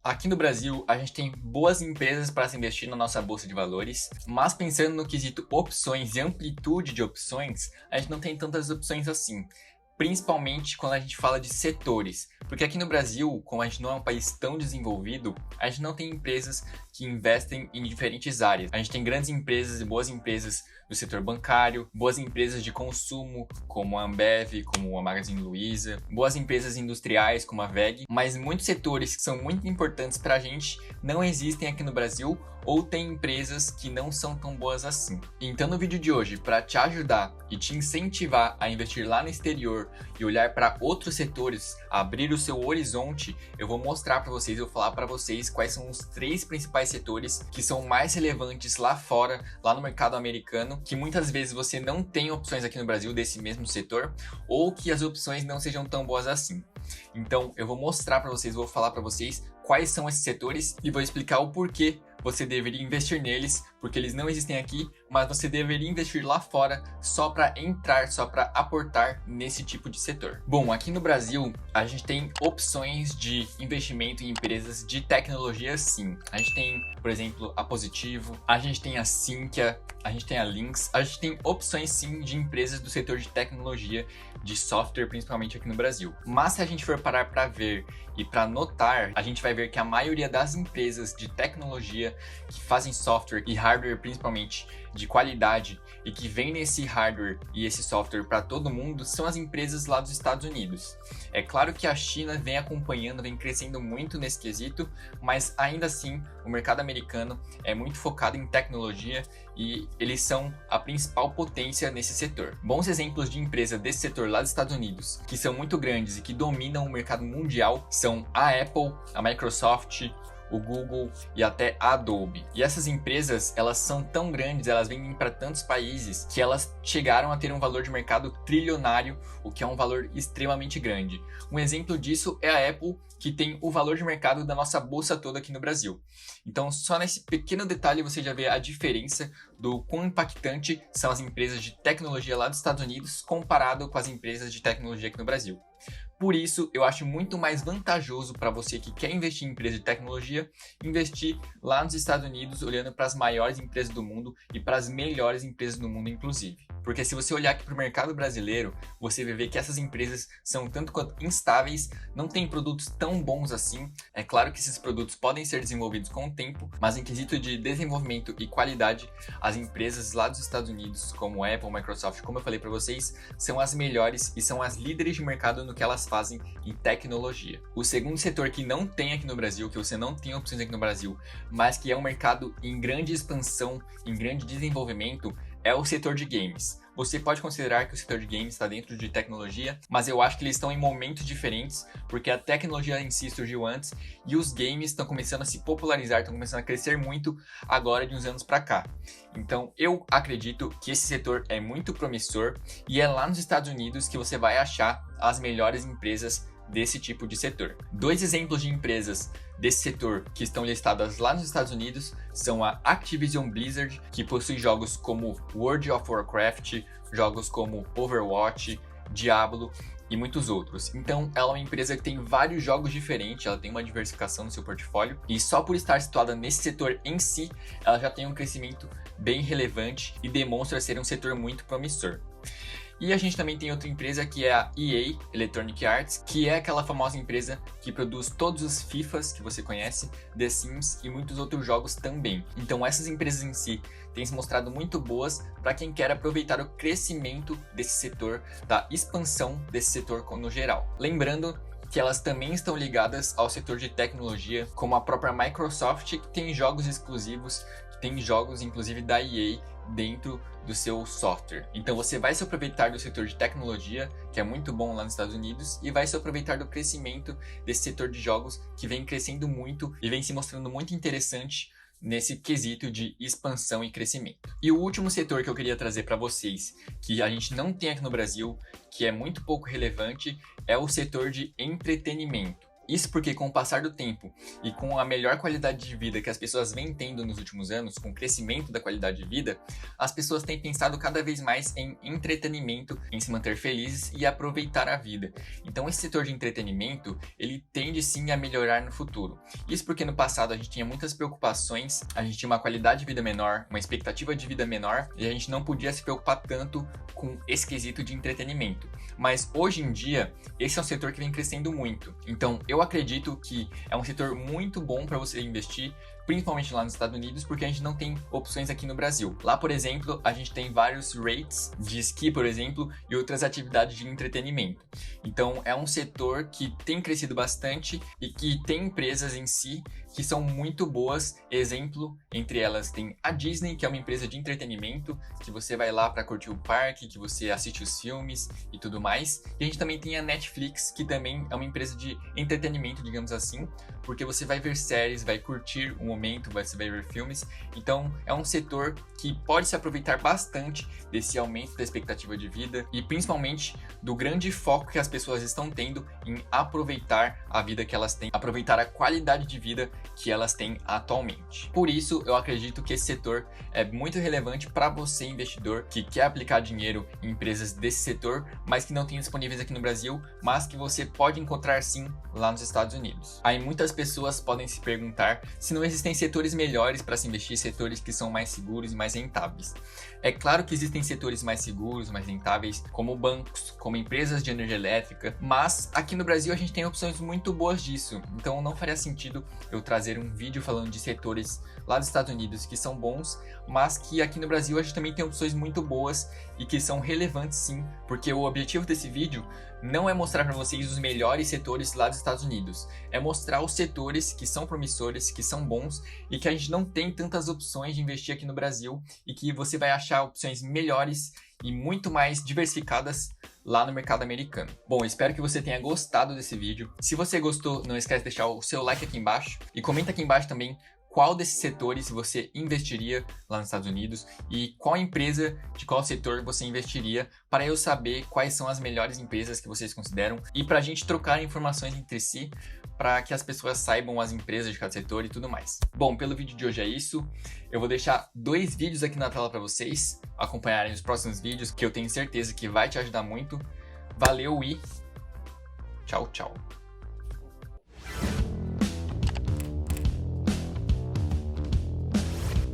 Aqui no Brasil, a gente tem boas empresas para se investir na nossa bolsa de valores, mas pensando no quesito opções e amplitude de opções, a gente não tem tantas opções assim. Principalmente quando a gente fala de setores, porque aqui no Brasil, como a gente não é um país tão desenvolvido, a gente não tem empresas que investem em diferentes áreas. A gente tem grandes empresas e boas empresas do setor bancário, boas empresas de consumo, como a Ambev, como a Magazine Luiza, boas empresas industriais, como a WEG, mas muitos setores que são muito importantes para a gente não existem aqui no Brasil ou tem empresas que não são tão boas assim. Então no vídeo de hoje, para te ajudar e te incentivar a investir lá no exterior e olhar para outros setores, abrir o seu horizonte, eu vou mostrar para vocês, eu vou falar para vocês quais são os 3 principais setores que são mais relevantes lá fora, lá no mercado americano, que muitas vezes você não tem opções aqui no Brasil desse mesmo setor, ou que as opções não sejam tão boas assim. Então eu vou mostrar para vocês, vou falar para vocês quais são esses setores e vou explicar o porquê você deveria investir neles, porque eles não existem aqui, mas você deveria investir lá fora só para entrar, só para aportar nesse tipo de setor. Bom, aqui no Brasil, a gente tem opções de investimento em empresas de tecnologia sim. A gente tem, por exemplo, a Positivo, a gente tem a Sinqia, a gente tem a Linx, a gente tem opções sim de empresas do setor de tecnologia, de software, principalmente aqui no Brasil. Mas se a gente for parar para ver e para notar, a gente vai ver que a maioria das empresas de tecnologia que fazem software e hardware principalmente de qualidade e que vendem esse hardware e esse software para todo mundo são as empresas lá dos Estados Unidos. É claro que a China vem acompanhando, vem crescendo muito nesse quesito, mas ainda assim o mercado americano é muito focado em tecnologia e eles são a principal potência nesse setor. Bons exemplos de empresa desse setor lá dos Estados Unidos, que são muito grandes e que dominam o mercado mundial, são a Apple, a Microsoft, o Google e até a Adobe. E essas empresas, elas são tão grandes, elas vendem para tantos países que elas chegaram a ter um valor de mercado trilionário, o que é um valor extremamente grande. Um exemplo disso é a Apple, que tem o valor de mercado da nossa bolsa toda aqui no Brasil. Então, só nesse pequeno detalhe você já vê a diferença do quão impactante são as empresas de tecnologia lá dos Estados Unidos comparado com as empresas de tecnologia aqui no Brasil. Por isso, eu acho muito mais vantajoso para você que quer investir em empresa de tecnologia, investir lá nos Estados Unidos, olhando para as maiores empresas do mundo e para as melhores empresas do mundo, inclusive. Porque se você olhar aqui para o mercado brasileiro, você vai ver que essas empresas são tanto quanto instáveis, não têm produtos tão bons assim. É claro que esses produtos podem ser desenvolvidos com o tempo, mas em quesito de desenvolvimento e qualidade, as empresas lá dos Estados Unidos, como Apple, Microsoft, como eu falei para vocês, são as melhores e são as líderes de mercado no que elas fazem em tecnologia. O segundo setor que não tem aqui no Brasil, que você não tem opções aqui no Brasil, mas que é um mercado em grande expansão, em grande desenvolvimento, é o setor de games. Você pode considerar que o setor de games está dentro de tecnologia, mas eu acho que eles estão em momentos diferentes, porque a tecnologia em si surgiu antes e os games estão começando a se popularizar, estão começando a crescer muito agora de uns anos para cá. Então eu acredito que esse setor é muito promissor e é lá nos Estados Unidos que você vai achar as melhores empresas desse tipo de setor. 2 exemplos de empresas desse setor que estão listadas lá nos Estados Unidos são a Activision Blizzard, que possui jogos como World of Warcraft, jogos como Overwatch, Diablo e muitos outros. Então ela é uma empresa que tem vários jogos diferentes, ela tem uma diversificação no seu portfólio e só por estar situada nesse setor em si, ela já tem um crescimento bem relevante e demonstra ser um setor muito promissor. E a gente também tem outra empresa que é a EA, Electronic Arts, que é aquela famosa empresa que produz todos os FIFAs que você conhece, The Sims e muitos outros jogos também. Então essas empresas em si têm se mostrado muito boas para quem quer aproveitar o crescimento desse setor, da expansão desse setor no geral. Lembrando que elas também estão ligadas ao setor de tecnologia, como a própria Microsoft, que tem jogos exclusivos, que tem jogos inclusive da EA dentro do seu software. Então você vai se aproveitar do setor de tecnologia, que é muito bom lá nos Estados Unidos, e vai se aproveitar do crescimento desse setor de jogos que vem crescendo muito e vem se mostrando muito interessante nesse quesito de expansão e crescimento. E o último setor que eu queria trazer para vocês, que a gente não tem aqui no Brasil, que é muito pouco relevante, é o setor de entretenimento. Isso porque com o passar do tempo e com a melhor qualidade de vida que as pessoas vêm tendo nos últimos anos, com o crescimento da qualidade de vida, as pessoas têm pensado cada vez mais em entretenimento, em se manter felizes e aproveitar a vida. Então esse setor de entretenimento, ele tende sim a melhorar no futuro. Isso porque no passado a gente tinha muitas preocupações, a gente tinha uma qualidade de vida menor, uma expectativa de vida menor e a gente não podia se preocupar tanto com esse quesito de entretenimento. Mas hoje em dia, esse é um setor que vem crescendo muito. Então eu acredito que é um setor muito bom para você investir, principalmente lá nos Estados Unidos, porque a gente não tem opções aqui no Brasil. Lá, por exemplo, a gente tem vários rates de esqui, por exemplo, e outras atividades de entretenimento. Então, é um setor que tem crescido bastante e que tem empresas em si que são muito boas. Exemplo, entre elas tem a Disney, que é uma empresa de entretenimento, que você vai lá para curtir o parque, que você assiste os filmes e tudo mais. E a gente também tem a Netflix, que também é uma empresa de entretenimento, digamos assim, porque você vai ver séries, vai curtir um momento, você vai ver filmes. Então é um setor que pode se aproveitar bastante desse aumento da expectativa de vida e principalmente do grande foco que as pessoas estão tendo em aproveitar a vida que elas têm, aproveitar a qualidade de vida que elas têm atualmente. Por isso eu acredito que esse setor é muito relevante para você, investidor, que quer aplicar dinheiro em empresas desse setor, mas que não tem disponíveis aqui no Brasil, mas que você pode encontrar sim lá nos Estados Unidos. Aí muitas pessoas podem se perguntar se não existem setores melhores para se investir, setores que são mais seguros e mais rentáveis. É claro que existem setores mais seguros, mais rentáveis, como bancos, como empresas de energia elétrica, mas aqui no Brasil a gente tem opções muito boas disso, então não faria sentido eu trazer um vídeo falando de setores lá dos Estados Unidos que são bons, mas que aqui no Brasil a gente também tem opções muito boas e que são relevantes sim, porque o objetivo desse vídeo não é mostrar para vocês os melhores setores lá dos Estados Unidos, é mostrar os setores que são promissores, que são bons e que a gente não tem tantas opções de investir aqui no Brasil e que você vai achar opções melhores e muito mais diversificadas lá no mercado americano. Bom, espero que você tenha gostado desse vídeo. Se você gostou, não esquece de deixar o seu like aqui embaixo e comenta aqui embaixo também qual desses setores você investiria lá nos Estados Unidos e qual empresa de qual setor você investiria, para eu saber quais são as melhores empresas que vocês consideram e para a gente trocar informações entre si, para que as pessoas saibam as empresas de cada setor e tudo mais. Bom, pelo vídeo de hoje é isso. Eu vou deixar 2 vídeos aqui na tela para vocês acompanharem os próximos vídeos, que eu tenho certeza que vai te ajudar muito. Valeu e tchau, tchau.